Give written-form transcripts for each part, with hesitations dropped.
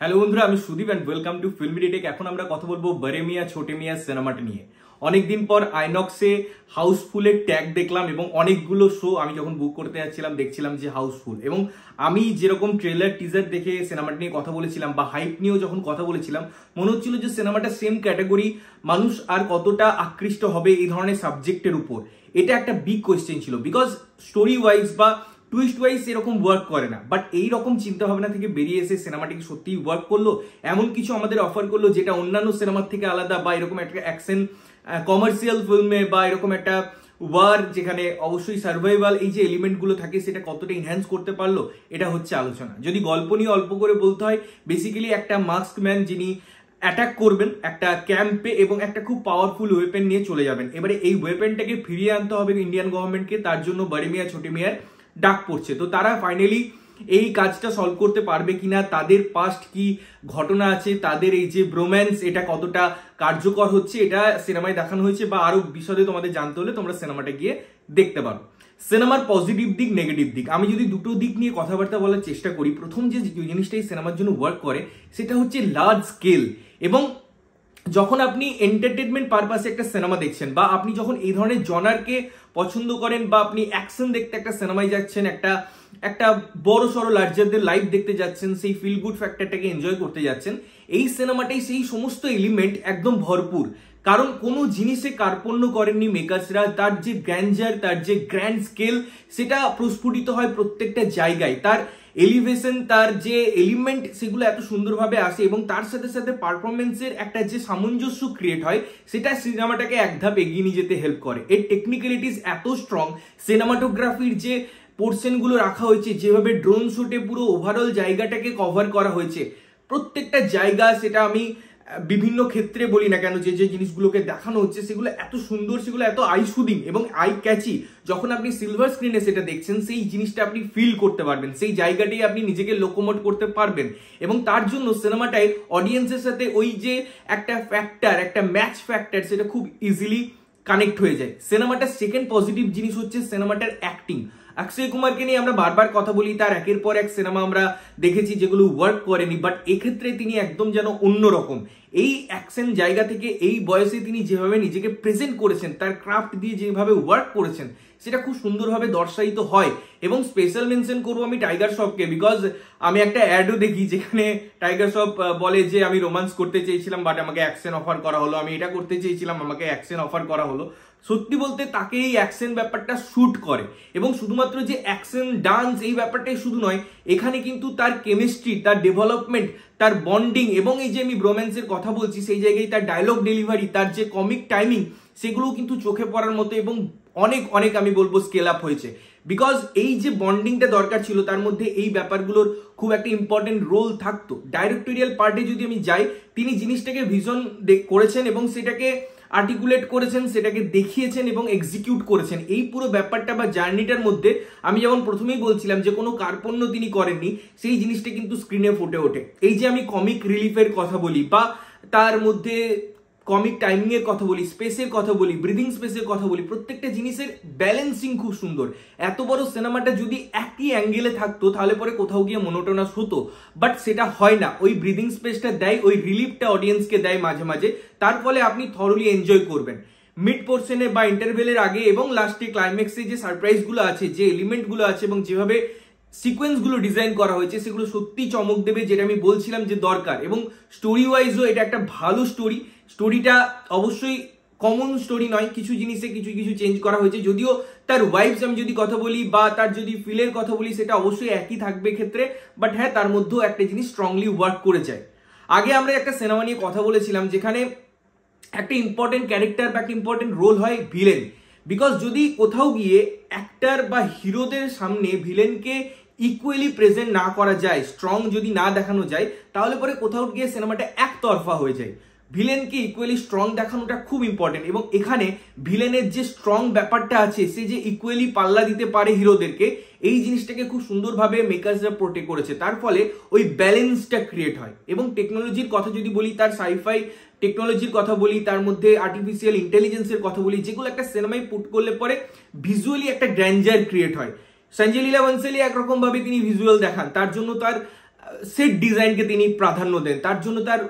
Hello বন্ধুরা, আমি Sudip and welcome to filmy tech. এখন আমরা কথা বলবো বড়ে মিয়া ছোটে মিয়া সিনেমাটা নিয়ে। অনেকদিন পর আইনক্সে হাউসফুলের ট্যাগ দেখলাম এবং অনেকগুলো শো আমি যখন বুক করতে যাচ্ছিলাম দেখছিলাম যে হাউসফুল। এবং আমি যেরকম ট্রেলার টিজার দেখে সিনেমাটা নিয়ে কথা বলেছিলাম বা হাইপ নিয়েও যখন কথা বলেছিলাম, মনে হচ্ছিল যে সিনেমাটা সেম ক্যাটাগরি, মানুষ আর কতটা আকৃষ্ট হবে এই ধরনের সাবজেক্টের উপর। এটা একটা বিগ কোয়েশ্চেন ছিল, বিকজ স্টোরি ওয়াইজ বা টুইস্ট ওয়াইজ এরকম ওয়ার্ক করে না। বাট এইরকম চিন্তা ভাবনা থেকে বেরিয়ে এসে সিনেমাটিকে সত্যিই ওয়ার্ক করলো, এমন কিছু আমাদের অফার করলো যেটা অন্যান্য সিনেমার থেকে আলাদা, বা এরকম একটা অ্যাকশন কমার্শিয়াল ফিল্মে বা এরকম একটা ওয়ার যেখানে অবশ্যই সার্ভাইভাল এই যে এলিমেন্টগুলো থাকে সেটা কতটা ইনহ্যান্স করতে পারলো, এটা হচ্ছে আলোচনা। যদি গল্প নিয়ে অল্প করে বলতে হয়, বেসিক্যালি একটা মাস্ক ম্যান যিনি অ্যাটাক করবেন একটা ক্যাম্পে এবং একটা খুব পাওয়ারফুল ওয়েপেন নিয়ে চলে যাবেন। এবারে এই ওয়েপেনটাকে ফিরিয়ে আনতে হবে ইন্ডিয়ান গভর্নমেন্টকে, তার জন্য বড়ে মিয়া ছোটে মিয়ার ডাক পড়ছে। তো তারা ফাইনালি এই কাজটা সলভ করতে পারবে কিনা, তাদের পাস্ট কি ঘটনা আছে, তাদের এই যে ব্রোম্যান্স এটা কতটা কার্যকর হচ্ছে, এটা সিনেমায় দেখানো হয়েছে। বা আরো বিশদে তোমাদের জানতে হলে তোমরা সিনেমাটা গিয়ে দেখতে পারো। সিনেমার পজিটিভ দিক, নেগেটিভ দিক, আমি যদি দুটো দিক নিয়ে কথাবার্তা বলার চেষ্টা করি, প্রথম যে জিনিসটা এই সিনেমার জন্য ওয়ার্ক করে সেটা হচ্ছে লার্জ স্কেল। এবং যখন আপনি এন্টারটেনমেন্ট পারপাসে একটা সিনেমা দেখছেন, বা আপনি যখন এই ধরনের জনারকে পছন্দ করেন, বা আপনি অ্যাকশন দেখতে একটা সিনেমায় যাচ্ছেন, একটা বড় সড়ো লার্জারদের লাইভ দেখতে যাচ্ছেন, সেই ফিল গুড ফ্যাক্টরটাকে এনজয় করতে যাচ্ছেন, এই সিনেমাটাই সেই সমস্ত এলিমেন্ট একদম ভরপুর। কারণ কোনো জিনিসে কার্পণ্য করেননি মেকার্সরা, তার যে গ্র্যান্ডার, তার যে গ্র্যান্ড স্কেল সেটা প্রস্ফুটিত হয় প্রত্যেকটা জায়গায়। তার এলিভেশন, তার যে এলিমেন্ট সেগুলো এত সুন্দরভাবে আসে, এবং তার সাথে সাথে পারফরমেন্সের একটা যে সামঞ্জস্য ক্রিয়েট হয় সেটা সিনেমাটাকে এক ধাপ এগিয়ে নিয়ে যেতে হেল্প করে। এর টেকনিক্যালিটিস এত স্ট্রং, সিনেমাটোগ্রাফির যে পোর্শনগুলো রাখা হয়েছে, যেভাবে ড্রোন শুটে পুরো ওভারঅল জায়গাটাকে কভার করা হয়েছে, প্রত্যেকটা জায়গা, সেটা আমি বিভিন্ন ক্ষেত্রে বলি না কেন, যে যে জিনিসগুলোকে দেখানো হচ্ছে সেগুলো এত সুন্দর, সেগুলো এত আই সুদিং এবং আই ক্যাচি। যখন আপনি সিলভার স্ক্রিনে সেটা দেখছেন, সেই জিনিসটা আপনি ফিল করতে পারবেন, সেই জায়গাটাই আপনি নিজেকে লোকোমোট করতে পারবেন। এবং তার জন্য সিনেমাটায় অডিয়েন্সের সাথে ওই যে একটা ফ্যাক্টর, একটা ম্যাচ ফ্যাক্টর, সেটা খুব ইজিলি কানেক্ট হয়ে যায়। সিনেমাটার সেকেন্ড পজিটিভ জিনিস হচ্ছে সিনেমাটার অ্যাক্টিং। অক্ষয় কুমারকে নিয়ে আমরা বারবার কথা বলি, তার একের পর এক সিনেমা আমরা দেখেছি যেগুলো ওয়ার্ক করেনি, বাট এক্ষেত্রে তিনি একদম যেন অন্যরকম। এই অ্যাকশন জায়গা থেকে এই বয়সে তিনি যেভাবে নিজেকে প্রেজেন্ট করেছেন, তার ক্রাফট দিয়ে যেভাবে ওয়ার্ক করেছেন, সেটা খুব সুন্দরভাবে দর্শায়িত হয়। এবং স্পেশাল মেনশন করবো আমি টাইগার শ্রফকে, বিকজ আমি একটা অ্যাডও দেখি যেখানে টাইগার শ্রফ বলে যে আমি রোমান্স করতে চেয়েছিলাম বাট আমাকে অ্যাকশন অফার করা হলো, আমি এটা করতে চেয়েছিলাম আমাকে অ্যাকশন অফার করা হলো। সত্যি বলতে তাকে এই অ্যাকশন ব্যাপারটা শুট করে, এবং শুধুমাত্র যে অ্যাকশন ডান্স এই ব্যাপারটাই শুধু নয়, এখানে কিন্তু তার কেমিস্ট্রি, তার ডেভেলপমেন্ট, তার বন্ডিং, এবং এই যে আমি রোম্যান্সের কথা বলছি সেই জায়গায় তার ডায়লগ ডেলিভারি, তার যে কমিক টাইমিং, সেগুলো কিন্তু চোখে পড়ার মতো এবং অনেক অনেক আমি বলবো স্কেল আপ হয়েছে। বিকজ এই যে বন্ডিংটা দরকার ছিল তার মধ্যে এই ব্যাপারগুলোর খুব একটা ইম্পর্টেন্ট রোল থাকতো। ডাইরেক্টোরিয়াল পার্টে যদি আমি যাই, তিনি জিনিসটাকে ভিজন করেছেন এবং সেটাকে আর্টিকুলেট করেছেন, সেটাকে দেখিয়েছেন এবং এক্সিকিউট করেছেন। এই পুরো ব্যাপারটা বা জার্নিটার মধ্যে আমি যেমন প্রথমেই বলছিলাম যে কোনো কার্পণ্য তিনি করেননি, সেই জিনিসটা কিন্তু স্ক্রিনে ফুটে ওঠে। এই যে আমি কমিক রিলিফের কথা বলি, বা তার মধ্যে কমিক টাইমিং এর কথা বলি, স্পেসের কথা বলি, ব্রিদিং স্পেসের কথা বলি, প্রত্যেকটা জিনিসের ব্যালেন্সিং খুব সুন্দর। এত বড় সিনেমাটা যদি একই অ্যাঙ্গেলে থাকতো তাহলে পরে কোথাও গিয়ে মনোটোনাস হতো, বাট সেটা হয় না। ওই ব্রিদিং স্পেসটা দেয়, ওই রিলিফটা অডিয়েন্সকে দেয় মাঝে মাঝে, তার ফলে আপনি থরলি এনজয় করবেন। মিড পোর্শনে বা ইন্টারভেলের আগে এবং লাস্টে ক্লাইম্যাক্সে যে সারপ্রাইজগুলো আছে, যে এলিমেন্টগুলো আছে এবং যেভাবে সিকোয়েন্সগুলো ডিজাইন করা হয়েছে, সেগুলো সত্যি চমক দেবে, যেটা আমি বলছিলাম যে দরকার। এবং স্টোরি ওয়াইজও এটা একটা ভালো স্টোরি। স্টোরিটা অবশ্যই কমন স্টোরি নয়, কিছু জিনিসে কিছু কিছু চেঞ্জ করা হয়েছে, যদিও তার ওয়াইফস আমি যদি কথা বলি বা তার যদি ফিলের কথা বলি সেটা অবশ্যই একই থাকবে ক্ষেত্রে, বাট হ্যাঁ তার মধ্যেও একটা জিনিস স্ট্রংলি ওয়ার্ক করে যায়। আগে আমরা একটা সিনেমা নিয়ে কথা বলেছিলাম যেখানে একটা ইম্পর্টেন্ট ক্যারেক্টার বা একটা ইম্পর্টেন্ট রোল হয় ভিলেন। বিকজ যদি কোথাও গিয়ে অ্যাক্টর বা হিরোদের সামনে ভিলেনকে ইকুয়ালি প্রেজেন্ট না করা যায়, স্ট্রং যদি না দেখানো যায়, তাহলে পরে কোথাও গিয়ে সিনেমাটা একতরফা হয়ে যায়। ভিলেনকে ইকুয়ালি স্ট্রং দেখানোটা খুব ইম্পর্টেন্ট, এবং এখানে ভিলেনের যে স্ট্রং ব্যাপারটা আছে, সে যে ইকুয়ালি পাল্লা দিতে পারে হিরোদেরকে, এই জিনিসটাকে খুব সুন্দরভাবে মেকার্সরা প্রোটেক্ট করেছে। তার ফলে ওই ব্যালেন্সটা ক্রিয়েট হয়। এবং টেকনোলজির কথা যদি বলি, তার সাইফাই টেকনোলজির কথা বলি, তার মধ্যে আর্টিফিশিয়াল ইন্টেলিজেন্সের কথা বলি, যেগুলো একটা সিনেমায় পুট করলে পরে ভিজুয়ালি একটা গ্র্যান্ডার ক্রিয়েট হয়। সঞ্জয় লীলা বনসালি একরকম ভাবে তিনি ভিজুয়াল দেখান, তার জন্য তার সেট ডিজাইনকে তিনি প্রাধান্য দেন, তার জন্য তার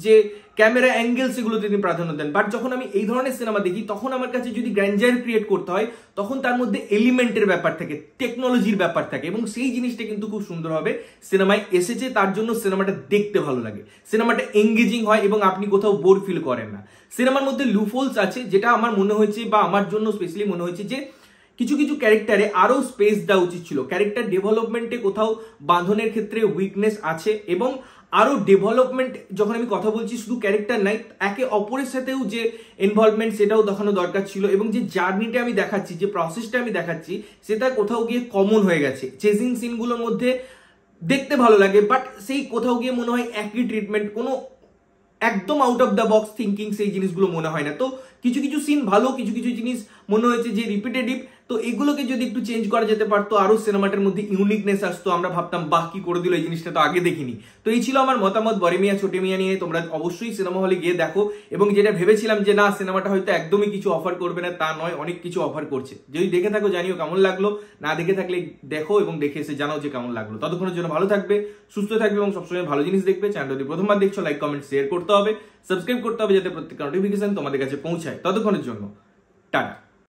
যে ক্যামেরা অ্যাঙ্গেল সেগুলো তিনি প্রাধান্য দেন। বাট যখন আমি এই ধরনের সিনেমা দেখি তখন আমার কাছে যদি গ্র্যান্ডার ক্রিয়েট করতে হয় তখন তার মধ্যে এলিমেন্টের ব্যাপার থাকে, টেকনোলজির ব্যাপার থাকে, এবং সেই জিনিসটা কিন্তু খুব সুন্দরভাবে সিনেমায় এসেছে। তার জন্য সিনেমাটা দেখতে ভালো লাগে, সিনেমাটা এঙ্গেজিং হয় এবং আপনি কোথাও বোর ফিল করেন না। সিনেমার মধ্যে লুফোলস আছে, যেটা আমার মনে হয়েছে বা আমার জন্য স্পেশালি মনে হয়েছে যে কিছু কিছু ক্যারেক্টারে আরো স্পেস দেওয়া উচিত ছিল, ক্যারেক্টার ডেভেলপমেন্টে কোথাও বাঁধনের ক্ষেত্রে উইকনেস আছে, এবং আরো ডেভেলপমেন্ট, যখন আমি কথা বলছি শুধু ক্যারেক্টার নাই, একে অপরের সাথেও যে ইনভলভমেন্ট সেটাও দেখানো দরকার ছিল, এবং যে জার্নিটা আমি দেখাচ্ছি, যে প্রসেসটা আমি দেখাচ্ছি, সেটা কোথাও গিয়ে কমন হয়ে গেছে। চেজিং সিনগুলোর মধ্যে দেখতে ভালো লাগে, বাট সেই কোথাও গিয়ে মনে হয় একই ট্রিটমেন্ট, কোনো একদম out of the box thinking সেই জিনিসগুলো মনে হয় না। তো কিছু কিছু সিন ভালো, কিছু কিছু জিনিস মনে হয়েছে যে রিপিটেটিভ। তো এগুলোকে যদি একটু চেঞ্জ করা যেতে পারতো, আরো সিনেমাটার মধ্যে ইউনিকনেস আসতো, আমরা ভাবতাম বাহ কি করে দিল, এই জিনিসটা তো আগে দেখিনি। তো এই ছিল আমার মতামত বড় মিয়া ছোটে মিয়া নিয়ে। তোমরা অবশ্যই সিনেমা হলে গিয়ে দেখো, এবং যেটা ভেবেছিলাম যে না সিনেমাটা হয়তো একদমই কিছু অফার করবে না, তা নয়, অনেক কিছু অফার করছে। যদি দেখে থাকো জানিও কেমন লাগলো, না দেখে থাকলে দেখো এবং দেখে এসে জানাও যে কেমন লাগলো। ততক্ষণের জন্য ভালো থাকবে, সুস্থ থাকবে এবং সবসময় ভালো জিনিস দেখবে। চ্যানেল যদি প্রথমবার দেখছো লাইক কমেন্ট শেয়ার করতে হবে, সাবস্ক্রাইব করতে হবে যাতে প্রত্যেকটা নোটিফিকেশন তোমাদের কাছে পৌঁছায়। ততক্ষণের জন্য টাটা।